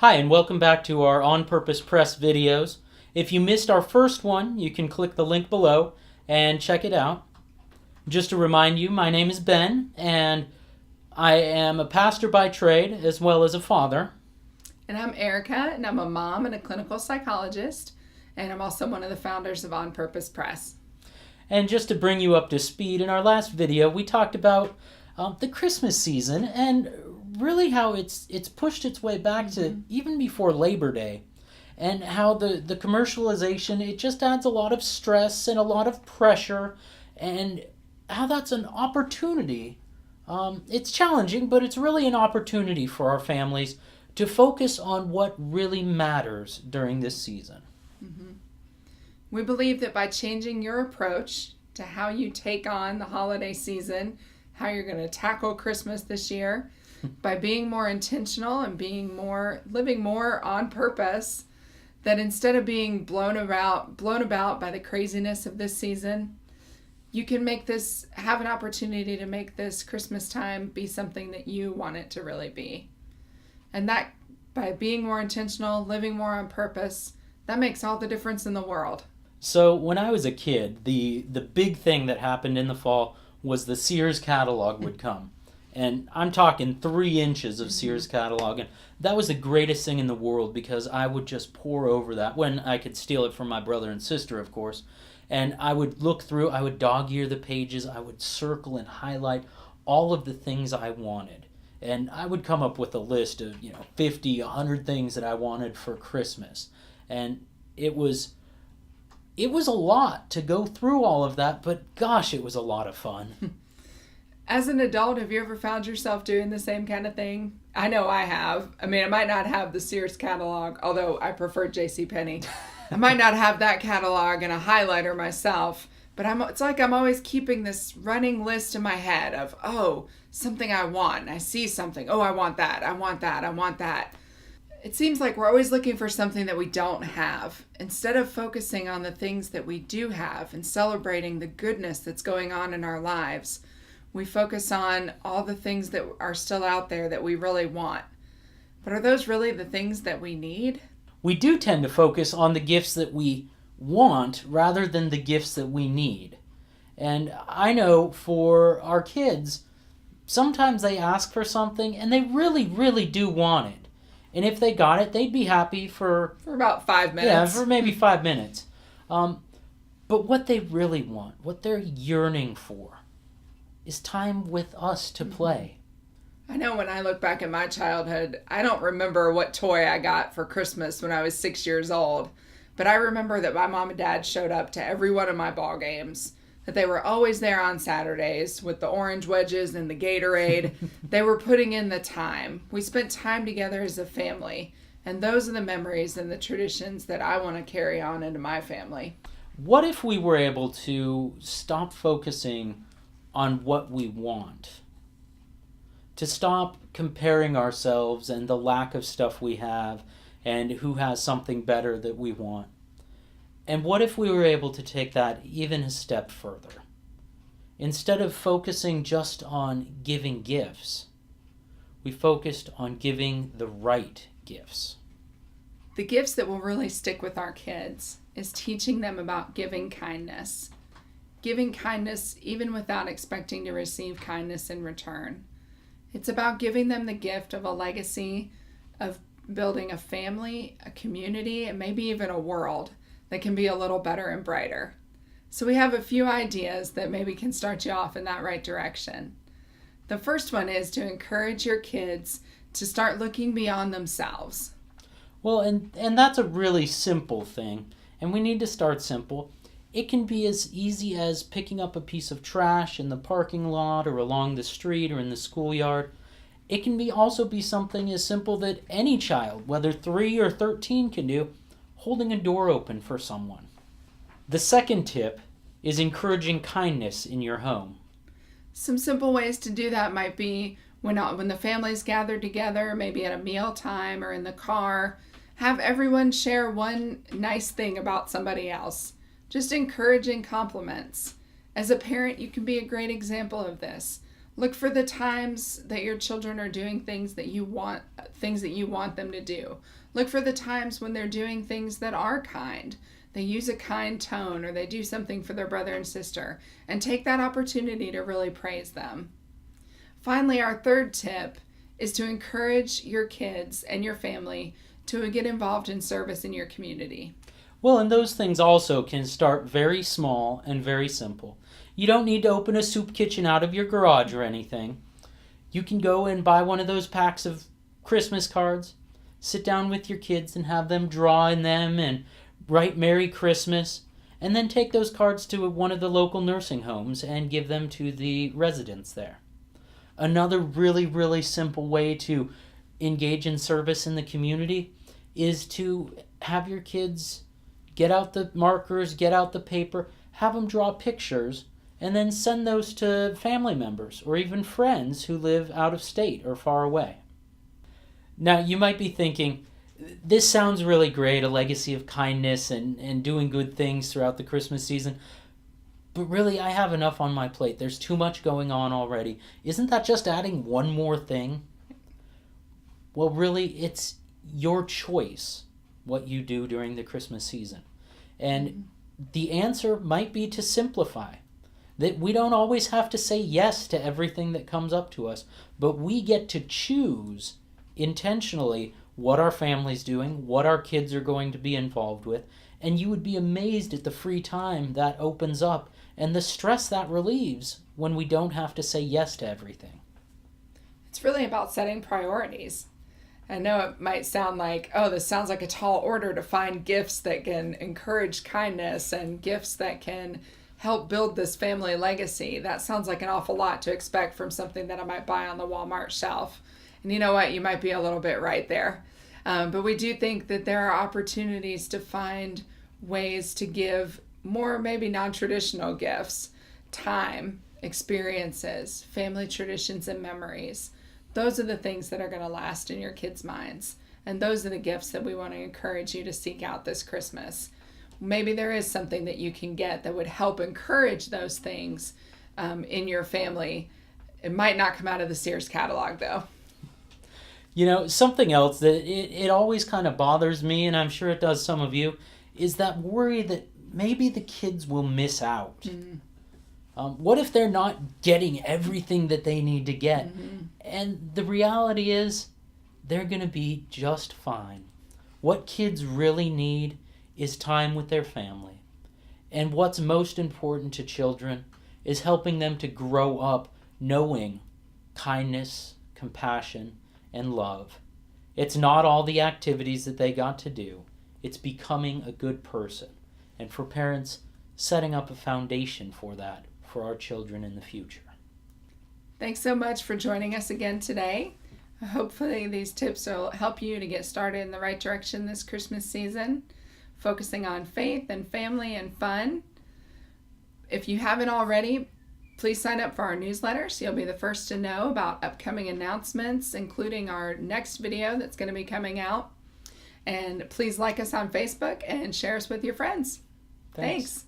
Hi, and welcome back to our On Purpose Press videos. If you missed our first one, you can click the link below and check it out. Just to remind you, my name is Ben, and I am a pastor by trade as well as a father. And I'm Erica, and I'm a mom and a clinical psychologist, and I'm also one of the founders of On Purpose Press. And just to bring you up to speed, in our last video, we talked about the Christmas season and really how it's pushed its way back to even before Labor Day, and how the commercialization, it just adds a lot of stress and a lot of pressure, and how that's an opportunity. It's challenging, but it's really an opportunity for our families to focus on what really matters during this season. We believe that by changing your approach to how you take on the holiday season, how you're going to tackle Christmas this year, by being more intentional and living more on purpose, that instead of being blown about by the craziness of this season, you can have an opportunity to make this Christmas time be something that you want it to really be. And that, by being more intentional, living more on purpose, that makes all the difference in the world. So when I was a kid, the big thing that happened in the fall was the Sears catalog would come. And I'm talking 3 inches of Sears catalog. And that was the greatest thing in the world, because I would just pore over that when I could steal it from my brother and sister, of course. And I would look through, I would dog-ear the pages, I would circle and highlight all of the things I wanted. And I would come up with a list of, 50, 100 things that I wanted for Christmas. And it was a lot to go through all of that, but gosh, it was a lot of fun. As an adult, have you ever found yourself doing the same kind of thing? I know I have. I mean, I might not have the Sears catalog, although I prefer JCPenney. I might not have that catalog and a highlighter myself, but it's like I'm always keeping this running list in my head of, something I want. I see something. Oh, I want that. I want that. I want that. It seems like we're always looking for something that we don't have, instead of focusing on the things that we do have and celebrating the goodness that's going on in our lives. We focus on all the things that are still out there that we really want. But are those really the things that we need? We do tend to focus on the gifts that we want rather than the gifts that we need. And I know for our kids, sometimes they ask for something and they really, really do want it. And if they got it, they'd be happy for about 5 minutes. Yeah, for maybe 5 minutes. But what they really want, what they're yearning for, is time with us to play. I know when I look back at my childhood, I don't remember what toy I got for Christmas when I was 6 years old. But I remember that my mom and dad showed up to every one of my ball games, that they were always there on Saturdays with the orange wedges and the Gatorade. They were putting in the time. We spent time together as a family. And those are the memories and the traditions that I want to carry on into my family. What if we were able to stop focusing on what we want? To stop comparing ourselves and the lack of stuff we have and who has something better that we want? And what if we were able to take that even a step further? Instead of focusing just on giving gifts, we focused on giving the right gifts. The gifts that will really stick with our kids is teaching them about giving kindness. Giving kindness even without expecting to receive kindness in return. It's about giving them the gift of a legacy of building a family, a community, and maybe even a world that can be a little better and brighter. So we have a few ideas that maybe can start you off in that right direction. The first one is to encourage your kids to start looking beyond themselves. Well, and that's a really simple thing, and we need to start simple. It can be as easy as picking up a piece of trash in the parking lot or along the street or in the schoolyard. It can also be something as simple that any child, whether 3 or 13, can do, holding a door open for someone. The second tip is encouraging kindness in your home. Some simple ways to do that might be when the families gather together, maybe at a meal time or in the car, have everyone share one nice thing about somebody else. Just encouraging compliments. As a parent, you can be a great example of this. Look for the times that your children are doing things that you want them to do. Look for the times when they're doing things that are kind. They use a kind tone, or they do something for their brother and sister, and take that opportunity to really praise them. Finally, our third tip is to encourage your kids and your family to get involved in service in your community. Well, and those things also can start very small and very simple. You don't need to open a soup kitchen out of your garage or anything. You can go and buy one of those packs of Christmas cards, sit down with your kids and have them draw in them and write Merry Christmas, and then take those cards to one of the local nursing homes and give them to the residents there. Another really, really simple way to engage in service in the community is to have your kids get out the markers, get out the paper, have them draw pictures, and then send those to family members or even friends who live out of state or far away. Now, you might be thinking, this sounds really great, a legacy of kindness and doing good things throughout the Christmas season, but really I have enough on my plate. There's too much going on already. Isn't that just adding one more thing? Well, really, it's your choice what you do during the Christmas season. And the answer might be to simplify. That we don't always have to say yes to everything that comes up to us, but we get to choose intentionally what our family's doing, what our kids are going to be involved with, and you would be amazed at the free time that opens up and the stress that relieves when we don't have to say yes to everything. It's really about setting priorities. I know it might sound like, oh, this sounds like a tall order to find gifts that can encourage kindness and gifts that can help build this family legacy. That sounds like an awful lot to expect from something that I might buy on the Walmart shelf. And you know what? You might be a little bit right there. But we do think that there are opportunities to find ways to give more maybe non-traditional gifts, time, experiences, family traditions, and memories. Those are the things that are going to last in your kids' minds. And those are the gifts that we want to encourage you to seek out this Christmas. Maybe there is something that you can get that would help encourage those things in your family. It might not come out of the Sears catalog, though. You know, something else that it always kind of bothers me, and I'm sure it does some of you, is that worry that maybe the kids will miss out. Mm-hmm. What if they're not getting everything that they need to get? Mm-hmm. And the reality is, they're going to be just fine. What kids really need is time with their family. And what's most important to children is helping them to grow up knowing kindness, compassion, and love. It's not all the activities that they got to do. It's becoming a good person. And for parents, setting up a foundation for that for our children in the future. Thanks so much for joining us again today. Hopefully these tips will help you to get started in the right direction this Christmas season, focusing on faith and family and fun. If you haven't already, please sign up for our newsletter so you'll be the first to know about upcoming announcements, including our next video that's going to be coming out. And please like us on Facebook and share us with your friends. Thanks.